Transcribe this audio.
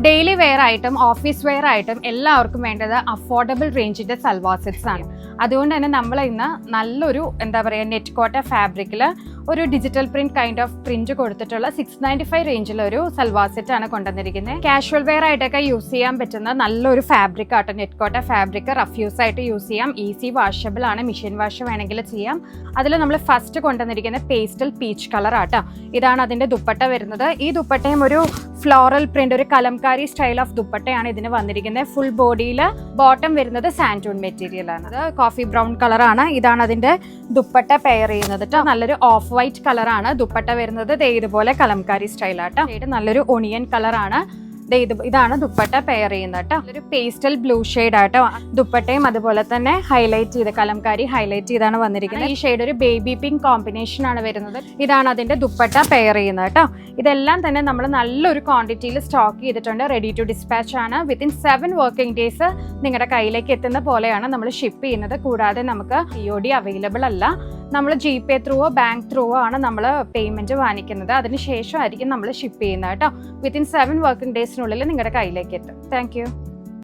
Daily wear ആയിട്ടും office wear ആയിട്ടും എല്ലാവർക്കും വേണ്ടത് അഫോർഡബിൾ റേഞ്ചിന്റെ സൽവാർ സെറ്റ്സ് ആണ്. അതുകൊണ്ട് തന്നെ നമ്മൾ ഇന്ന് നല്ലൊരു നെറ്റ് കോട്ട ഫാബ്രിക്കിൽ ഒരു digital print kind of print കൊടുത്തിട്ടുള്ള 695 റേഞ്ചിലൊരു സൽവാർ സെറ്റ് ആണ് കൊണ്ടുവന്നിരിക്കുന്നത്. കാഷ്വൽ വെയർ ആയിട്ടൊക്കെ യൂസ് ചെയ്യാൻ പറ്റുന്ന നല്ലൊരു ഫാബ്രിക് ആട്ടോ നെറ്റ് കോട്ട ഫാബ്രിക്. റഫ് യൂസ് ആയിട്ട് യൂസ് ചെയ്യാം, ഈസി വാഷബിൾ ആണ്, മെഷീൻ വാഷ് വേണമെങ്കിൽ ചെയ്യാം. അതിൽ നമ്മൾ ഫസ്റ്റ് കൊണ്ടുവന്നിരിക്കുന്ന പേസ്റ്റൽ പീച്ച് കളർ ആട്ടോ. ഇതാണ് അതിന്റെ ദുപ്പട്ട വരുന്നത്. ഈ ദുപ്പട്ടയും ഒരു ഫ്ലോറൽ പ്രിന്റ്, ഒരു കലംകാരി സ്റ്റൈൽ ഓഫ് ദുപ്പട്ടയാണ് ഇതിന് വന്നിരിക്കുന്നത്. ഫുൾ ബോഡിയിൽ ബോട്ടം വരുന്നത് സാൻഡൂൺ മെറ്റീരിയൽ ആണ്. കോഫി ബ്രൗൺ കളറാണ്. ഇതാണ് അതിന്റെ ദുപ്പട്ട പെയർ ചെയ്യുന്നത് കേട്ടോ. നല്ലൊരു ഓഫ് വൈറ്റ് കളറാണ് ദുപ്പട്ട വരുന്നത്. ഇതുപോലെ കലംകാരി സ്റ്റൈൽ ആട്ടോ. നല്ലൊരു ഒണിയൻ കളറാണ്. ഇതാണ് ദുപ്പട്ട പെയർ ചെയ്യുന്നത് കേട്ടോ. ഒരു പേസ്റ്റൽ ബ്ലൂ ഷെയ്ഡ് ആട്ടോ. ദുപ്പട്ടയും അതുപോലെ തന്നെ ഹൈലൈറ്റ് ചെയ്ത് കലംകാരി ഹൈലൈറ്റ് ചെയ്താണ് വന്നിരിക്കുന്നത്. ഈ ഷെയ്ഡ് ഒരു ബേബി പിങ്ക് കോമ്പിനേഷൻ ആണ് വരുന്നത്. ഇതാണ് അതിന്റെ ദുപ്പട്ട പെയർ ചെയ്യുന്നത് കേട്ടോ. ഇതെല്ലാം തന്നെ നമ്മൾ നല്ലൊരു ക്വാണ്ടിറ്റിയിൽ സ്റ്റോക്ക് ചെയ്തിട്ടുണ്ട്. റെഡി ടു ഡിസ്പാച്ച് ആണ്. വിത്തിൻ 7 വർക്കിംഗ് ഡേയ്സ് നിങ്ങളുടെ കയ്യിലേക്ക് എത്തുന്ന പോലെയാണ് നമ്മൾ ഷിപ്പ് ചെയ്യുന്നത്. കൂടാതെ നമുക്ക് COD അവൈലബിൾ അല്ല. നമ്മൾ GPay ത്രൂവോ ബാങ്ക് ത്രൂവോ ആണ് നമ്മൾ പേയ്മെന്റ് വാങ്ങിക്കുന്നത്. അതിനുശേഷമായിരിക്കും നമ്മൾ ഷിപ്പ് ചെയ്യുന്നത് കേട്ടോ. വിത്തിൻ 7 വർക്കിംഗ് ഡേയ്സിനുള്ളിൽ നിങ്ങളുടെ കയ്യിലേക്ക് എത്തും. Thank you.